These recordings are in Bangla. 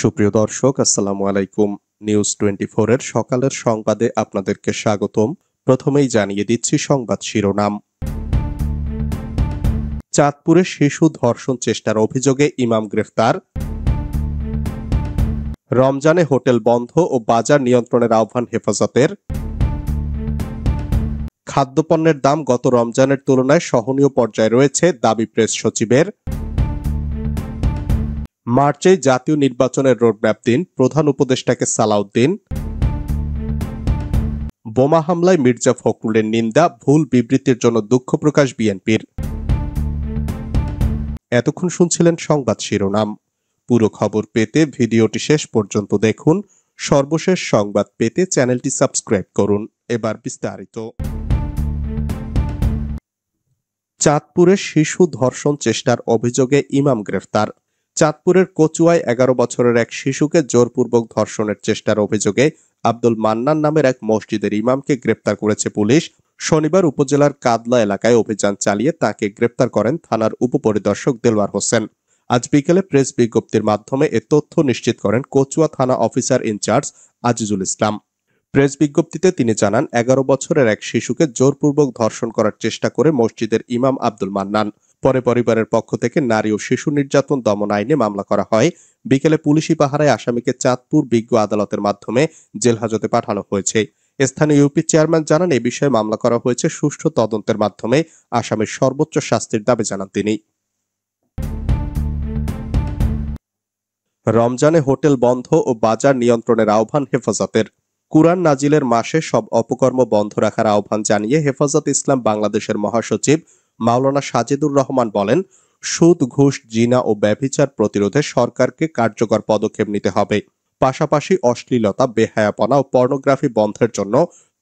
সুপ্রিয় দর্শক, আসসালামু আলাইকুম। নিউজ 24 এর সকালের সংবাদে আপনাদেরকে স্বাগতম। প্রথমেই জানিয়ে দিচ্ছি সংবাদ শিরোনাম। চাঁদপুরে শিশু ধর্ষণ চেষ্টার অভিযোগে ইমাম গ্রেফতার। রমজানে হোটেল বন্ধ ও বাজার নিয়ন্ত্রণের আহ্বান হেফাজতের। খাদ্যপণ্যের দাম গত রমজানের তুলনায় সহনীয় পর্যায়ে রয়েছে, দাবি প্রেস সচিবের। মার্চে জাতীয় নির্বাচনের রোডম্যাপ দিন, প্রধান উপদেষ্টাকে সালাউদ্দিন। বোমা হামলায় মির্জা ফখরুলের নিন্দা, ভুল বিবৃতির জন্য দুঃখ প্রকাশ বিএনপির। এতক্ষণ শুনছিলেন সংবাদ শিরোনাম। পুরো খবর পেতে ভিডিওটি শেষ পর্যন্ত দেখুন। সর্বশেষ সংবাদ পেতে চ্যানেলটি সাবস্ক্রাইব করুন। এবার বিস্তারিত। চাঁদপুরে শিশু ধর্ষণ চেষ্টার অভিযোগে ইমাম গ্রেফতার। চাঁদপুরের কচুয়ায় 11 বছরের এক শিশুকে জোরপূর্বক ধর্ষণের চেষ্টার অভিযোগে আব্দুল মান্নান নামের এক মসজিদের ইমামকে গ্রেপ্তার করেছে পুলিশ। শনিবার উপজেলার কাদলা এলাকায় অভিযান চালিয়ে তাকে গ্রেপ্তার করেন থানার উপপরিদর্শক দেলওয়ার হোসেন। আজ বিকেলে প্রেস বিজ্ঞপ্তির মাধ্যমে এ তথ্য নিশ্চিত করেন কচুয়া থানা officer in charge Azizul Islam. Press বিজ্ঞপ্তিতে তিনি জানান, 11 বছরের এক শিশুকে জোরপূর্বক ধর্ষণ করার চেষ্টা করে মসজিদের ইমাম আব্দুল মান্নান। পরে পরিবারের পক্ষ থেকে নারী ও শিশু নির্যাতন দমন আইনে মামলা করা হয়। বিকেলে পুলিশি পাহারায় আসামিকে চাঁদপুর বিজ্ঞ আদালতের মাধ্যমে জেল হাজতে পাঠানো হয়েছে। স্থানীয় ইউপি চেয়ারম্যান জানান, এ বিষয়ে মামলা করা হয়েছে, সুষ্ঠু তদন্তের মাধ্যমে আসামির সর্বোচ্চ শাস্তির দাবি জানান তিনি। রমজানে হোটেল বন্ধ ও বাজার নিয়ন্ত্রণের আহ্বান হেফাজতের। কুরআন নাজিলের মাসে সব অপকর্ম বন্ধ রাখার আহ্বান জানিয়ে হেফাজত ইসলাম বাংলাদেশের মহাসচিব মাওলানা সাজেদুর রহমান বলেন, সুদ, ঘুষ, জিনা ও ব্যভিচার প্রতিরোধে সরকারকে কার্যকর পদক্ষেপ নিতে হবে। পাশাপাশি অশ্লীলতা, বেহায়াপনা ও পর্নোগ্রাফি বন্ধের জন্য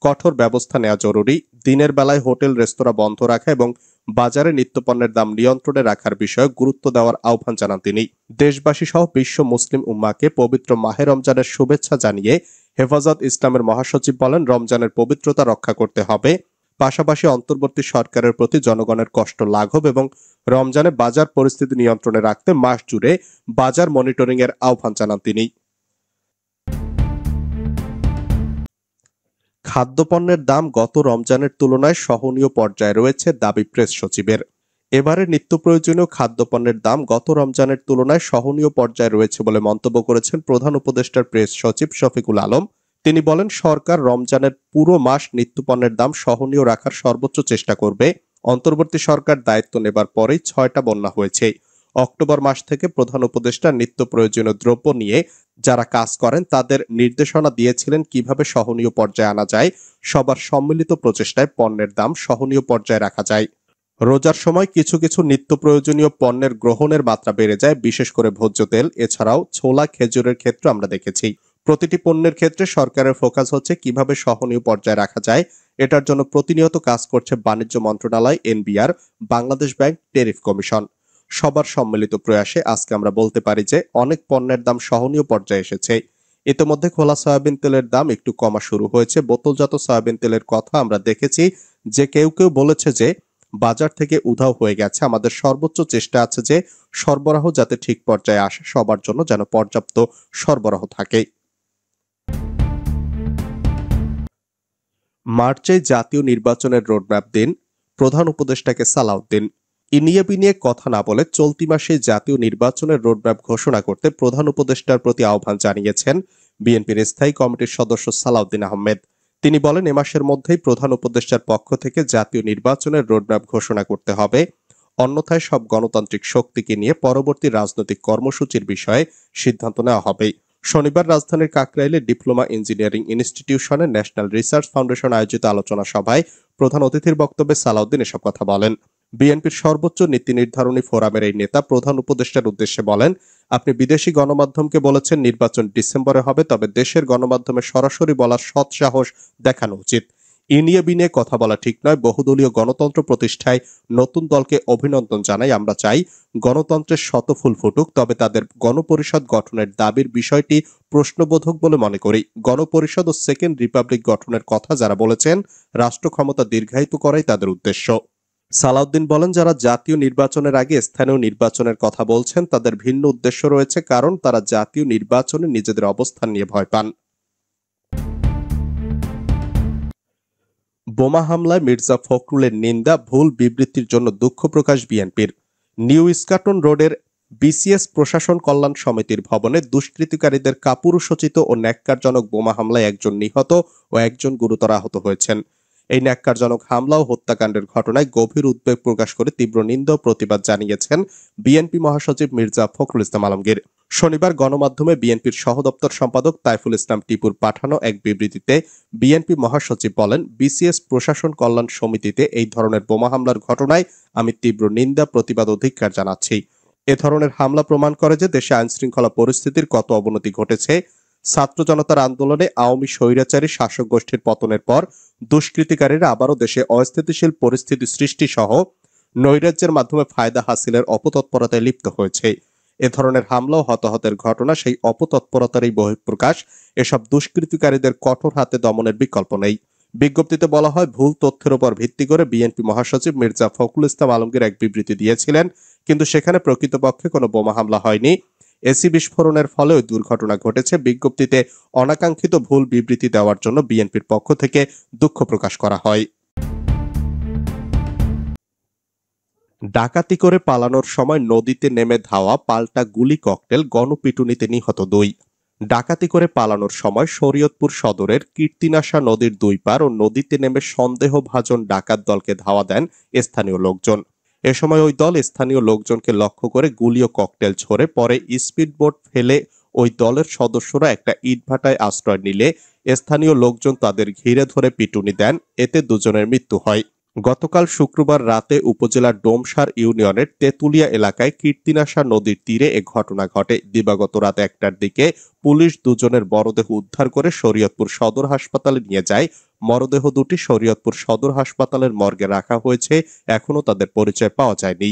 কঠোর ব্যবস্থা নেওয়া জরুরি। দিনের বেলায় হোটেল, রেস্তোরাঁ বন্ধ রাখা এবং বাজারে নিত্যপণ্যের দাম নিয়ন্ত্রণে রাখার বিষয়ে গুরুত্ব দেওয়ার আহ্বান জানান তিনি। দেশবাসী সহ বিশ্ব মুসলিম উম্মাহকে পবিত্র মাহে রমজানের শুভেচ্ছা জানিয়ে হেফাজত ইসলামের মহাসচিব বলেন, রমজানের পবিত্রতা রক্ষা করতে হবে। পাশাপাশি অন্তর্বর্তী সরকারের প্রতি জনগণের কষ্ট লাঘব এবং রমজানে বাজার পরিস্থিতি নিয়ন্ত্রণে রাখতে মাস জুড়ে বাজার মনিটরিং এর আহ্বান জানান তিনি। খাদ্যপণ্যের দাম গত রমজানের তুলনায় সহনীয় পর্যায়ে রয়েছে, দাবি প্রেস সচিবের। এবারে নিত্য প্রয়োজনীয় খাদ্যপণ্যের দাম গত রমজানের তুলনায় সহনীয় পর্যায়ে রয়েছে বলে মন্তব্য করেছেন প্রধান উপদেষ্টার প্রেস সচিব শফিকুল আলম। তিনি বলেন, সরকার রমজানের পুরো মাস নিত্যপণ্যের দাম সহনীয় রাখার সর্বোচ্চ চেষ্টা করবে। অন্তর্বর্তী সরকার দায়িত্ব নেবার পরেই 6টা বন্যা হয়েছে। অক্টোবর মাস থেকে প্রধান উপদেষ্টা নিত্য প্রয়োজনীয় দ্রব্য নিয়ে যারা কাজ করেন তাদের নির্দেশনা দিয়েছিলেন কিভাবে সহনীয় পর্যায়ে আনা যায়। সবার সম্মিলিত প্রচেষ্টায় পণ্যের দাম সহনীয় পর্যায়ে রাখা যায়। রোজার সময় কিছু কিছু নিত্য প্রয়োজনীয় পণ্যের গ্রহণের মাত্রা বেড়ে যায়, বিশেষ করে ভোজ্য তেল। এছাড়াও ছোলা, খেজুরের ক্ষেত্রে আমরা দেখেছি। প্রতিটি পণ্যের ক্ষেত্রে সরকারের ফোকাস হচ্ছে কিভাবে সহনীয় পর্যায়ে রাখা যায়। এটার জন্য প্রতিনিয়ত কাজ করছে বাণিজ্য মন্ত্রণালয়, NBR, Bangladesh bank, tariff commission. সবার সম্মিলিত প্রয়াসে আজকে আমরা বলতে পারি যে অনেক পণ্যের দাম সহনীয় পর্যায়ে এসেছে। ইতিমধ্যে খোলা সয়াবিন তেলের দাম একটু কমা শুরু হয়েছে। বোতলজাত সয়াবিন তেলের কথা আমরা দেখেছি যে কেউ কেউ বলেছে যে বাজার থেকে উধাও হয়ে গেছে। আমাদের সর্বোচ্চ চেষ্টা আছে যে সরবরাহ যাতে ঠিক পর্যায়ে আসে, সবার জন্য যেন পর্যাপ্ত সরবরাহ থাকে। মার্চে জাতীয় নির্বাচনের রোডম্যাপ দিন, প্রধান উপদেষ্টাকে সালাউদ্দিন। ইনিয়ে বিনিয়ে কথা না বলে চলতি মাসে জাতীয় নির্বাচনের রোডম্যাপ ঘোষণা করতে প্রধান উপদেষ্টার প্রতি আহ্বান জানিয়েছেন বিএনপির স্থায়ী কমিটির সদস্য সালাউদ্দিন আহমেদ। তিনি বলেন, এ মাসের মধ্যেই প্রধান উপদেষ্টার পক্ষ থেকে জাতীয় নির্বাচনের রোডম্যাপ ঘোষণা করতে হবে। অন্যথায় সব গণতান্ত্রিক শক্তিকে নিয়ে পরবর্তী রাজনৈতিক কর্মসূচির বিষয়ে সিদ্ধান্ত নেওয়া হবে। শনিবার রাজধানীর কাকরাইলে ডিপ্লোমা ইঞ্জিনিয়ারিং ইনস্টিটিউশনের ন্যাশনাল রিসার্চ ফাউন্ডেশন আয়োজিত আলোচনা সভায় প্রধান অতিথির বক্তব্যে সালাউদ্দিন এসব কথা বলেন। বিএনপির সর্বোচ্চ নীতি নির্ধারণী ফোরামের এই নেতা প্রধান উপদেষ্টার উদ্দেশ্যে বলেন, আপনি বিদেশি গণমাধ্যমকে বলেছেন নির্বাচন ডিসেম্বরে হবে, তবে দেশের গণমাধ্যমে সরাসরি বলার সৎ সাহস দেখানো উচিত। ইনিয়ে বিনিয়ে কথা বলা ঠিক নয়। বহুদলীয় গণতন্ত্র প্রতিষ্ঠায় নতুন দলকে অভিনন্দন জানাই। আমরা চাই গণতন্ত্রের শতফুল ফুটুক, তবে তাদের গণপরিষদ গঠনের দাবির বিষয়টি প্রশ্নবোধক বলে মনে করি। গণপরিষদ ও সেকেন্ড রিপাবলিক গঠনের কথা যারা বলেছেন, রাষ্ট্র ক্ষমতা দীর্ঘায়িত করাই তাদের উদ্দেশ্য। সালাউদ্দিন বলেন, যারা জাতীয় নির্বাচনের আগে স্থানীয় নির্বাচনের কথা বলছেন তাদের ভিন্ন উদ্দেশ্য রয়েছে, কারণ তারা জাতীয় নির্বাচনে নিজেদের অবস্থান নিয়ে ভয় পান। বোমা হামলায় মির্জা ফখরুলের নিন্দা, ভুল বিবৃতির জন্য দুঃখ প্রকাশ বিএনপির। নিউ ইস্কাটন রোডের বিসিএস প্রশাসন কল্যাণ সমিতির ভবনে দুষ্কৃতিকারীদের কাপুরুষোচিত ও ন্যাক্কারজনক বোমা হামলায় একজন নিহত ও একজন গুরুতর আহত হয়েছেন। এই ন্যাক্কারজনক হামলা ও হত্যাকাণ্ডের ঘটনায় গভীর উদ্বেগ প্রকাশ করে তীব্র নিন্দা ও প্রতিবাদ জানিয়েছেন বিএনপি মহাসচিব মির্জা ফখরুল ইসলাম আলমগীর। শনিবার গণমাধ্যমে বিএনপির সহদপ্তর সম্পাদক তাইফুল ইসলাম টিপুর পাঠানো এক বিবৃতিতে বিএনপি মহাসচিব বলেন, বিসিএস প্রশাসন কল্যাণ সমিতিতে এই ধরনের বোমা হামলার ঘটনায় আমি তীব্র নিন্দা, প্রতিবাদ ও ধিক্কার জানাচ্ছি। এ ধরনের হামলা প্রমাণ করে যে দেশে আইনশৃঙ্খলা পরিস্থিতির কত অবনতি ঘটেছে। ছাত্র জনতার আন্দোলনে আওয়ামী স্বৈরাচারী শাসক গোষ্ঠীর পতনের পর দুষ্কৃতিকারীরা আবারও দেশে অস্থিতিশীল পরিস্থিতি সৃষ্টি সহ নৈরাজ্যের মাধ্যমে ফায়দা হাসিলের অপতৎপরতায় লিপ্ত হয়েছে। এ ধরনের হামলা ও হতাহতের ঘটনা সেই অপতৎপরতারই বহিঃপ্রকাশ। এসব দুষ্কৃতিকারীদের কঠোর হাতে দমনের বিকল্প নেই। বিজ্ঞপ্তিতে বলা হয়, ভুল তথ্যের উপর ভিত্তি করে বিএনপি মহাসচিব মির্জা ফখরুল ইসলাম আলমগীর এক বিবৃতি দিয়েছিলেন, কিন্তু সেখানে প্রকৃতপক্ষে কোনো বোমা হামলা হয়নি। এসি বিস্ফোরণের ফলে ওই দুর্ঘটনা ঘটেছে। বিজ্ঞপ্তিতে অনাকাঙ্ক্ষিত ভুল বিবৃতি দেওয়ার জন্য বিএনপির পক্ষ থেকে দুঃখ প্রকাশ করা হয়। ডাকাতি করে পালানোর সময় নদীতে নেমে ধাওয়া, পাল্টা গুলি, ককটেল, গণপিটুনিতে নিহত 2। ডাকাতি করে পালানোর সময় শরীয়তপুর সদরের কীর্তিনাশা নদীর দুই পার ও নদীতে নেমে সন্দেহভাজন ডাকাত দলকে ধাওয়া দেন স্থানীয় লোকজন। এ সময় ওই দল স্থানীয় লোকজনকে লক্ষ্য করে গুলি ও ককটেল ছোড়ে। পরে স্পিডবোট ফেলে ওই দলের সদস্যরা একটা ইটভাটায় আশ্রয় নিলে স্থানীয় লোকজন তাদের ঘিরে ধরে পিটুনি দেন। এতে দুজনের মৃত্যু হয়। গতকাল শুক্রবার রাতে উপজেলার ডোমসার ইউনিয়নের তেঁতুলিয়া এলাকায় কীর্তিনাশা নদীর তীরে এ ঘটনা ঘটে। দিবাগত রাত 1টার দিকে পুলিশ দুজনের মরদেহ উদ্ধার করে শরীয়তপুর সদর হাসপাতালে নিয়ে যায়। মরদেহ দুটি শরীয়তপুর সদর হাসপাতালের মর্গে রাখা হয়েছে। এখনো তাদের পরিচয় পাওয়া যায়নি।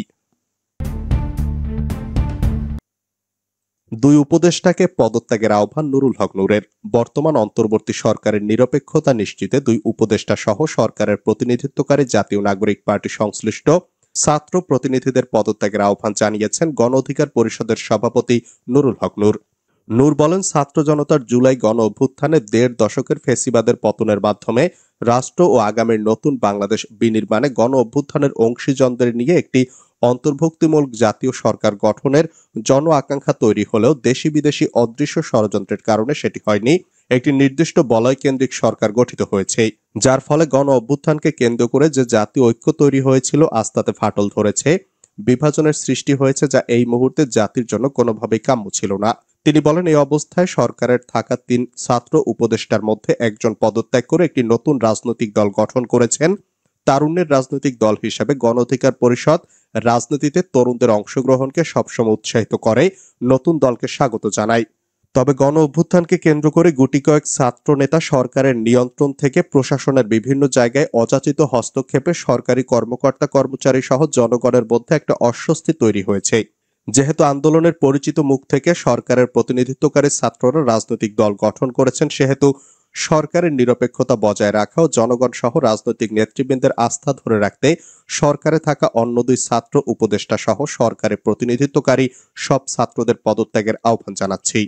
2 উপদেষ্টাকে পদত্যাগের আহ্বান নুরুল হক নূরের। বর্তমান অন্তর্বর্তী সরকারের নিরপেক্ষতা নিশ্চিতে 2 উপদেষ্টা সহ সরকারের প্রতিনিধিত্বকারী জাতীয় নাগরিক পার্টি সংশ্লিষ্ট ছাত্র প্রতিনিধিদের পদত্যাগের আহ্বান জানিয়েছেন গণ অধিকার পরিষদের সভাপতি নুরুল হক নূর। নূর বলেন, ছাত্র জনতার জুলাই গণ অভ্যুত্থানে 1.5 দশকের ফ্যাসিবাদের পতনের মাধ্যমে রাষ্ট্র ও আগামীর নতুন বাংলাদেশ বিনির্মাণে গণ অভ্যুত্থানের অংশীজনদের নিয়ে একটি অন্তর্ভুক্তিমূলক জাতীয় সরকার গঠনের জন আকাঙ্ক্ষা তৈরি হলেও দেশি বিদেশি অদৃশ্য ষড়যন্ত্রের কারণে সেটি হয়নি। একটি নির্দিষ্ট বলয় কেন্দ্রিক সরকার গঠিত হয়েছে, যার ফলে গণ অভ্যুত্থানকে কেন্দ্র করে যে জাতীয় ঐক্য তৈরি হয়েছিল আজ তাতে ফাটল ধরেছে। বিভাজনের সৃষ্টি হয়েছে, যা এই মুহূর্তে জাতির জন্য কোনোভাবেই কাম্য ছিল না। তিনি বলেন, এই অবস্থায় সরকারের থাকা 3 ছাত্র উপদেষ্টার মধ্যে একজন পদত্যাগ করে একটি নতুন রাজনৈতিক দল গঠন করেছেন। তারুণ্যের রাজনৈতিক দল হিসেবে গণ অধিকার পরিষদ রাজনীতিতে তরুণদের অংশগ্রহণকে সবসময় উৎসাহিত করে। নতুন দলকে স্বাগত জানায়। তবে গণ অভ্যুত্থানকে কেন্দ্র করে গুটি কয়েক ছাত্র নেতা সরকারের নিয়ন্ত্রণ থেকে প্রশাসনের বিভিন্ন জায়গায় অযাচিত হস্তক্ষেপে সরকারি কর্মকর্তা কর্মচারী সহ জনগণের মধ্যে একটা অস্বস্তি তৈরি হয়েছে। যেহেতু আন্দোলনের পরিচিত মুখ থেকে সরকারের প্রতিনিধিত্বকারী ছাত্ররা রাজনৈতিক দল গঠন করেছেন, সেহেতু সরকারের নিরপেক্ষতা বজায় রাখা ও জনগণ সহ রাজনৈতিক নেতৃবৃন্দের আস্থা ধরে রাখতে সরকারে থাকা অন্য 2 ছাত্র উপদেষ্টা সহ সরকারের প্রতিনিধিত্বকারী সব ছাত্রদের পদত্যাগের আহ্বান জানাচ্ছি।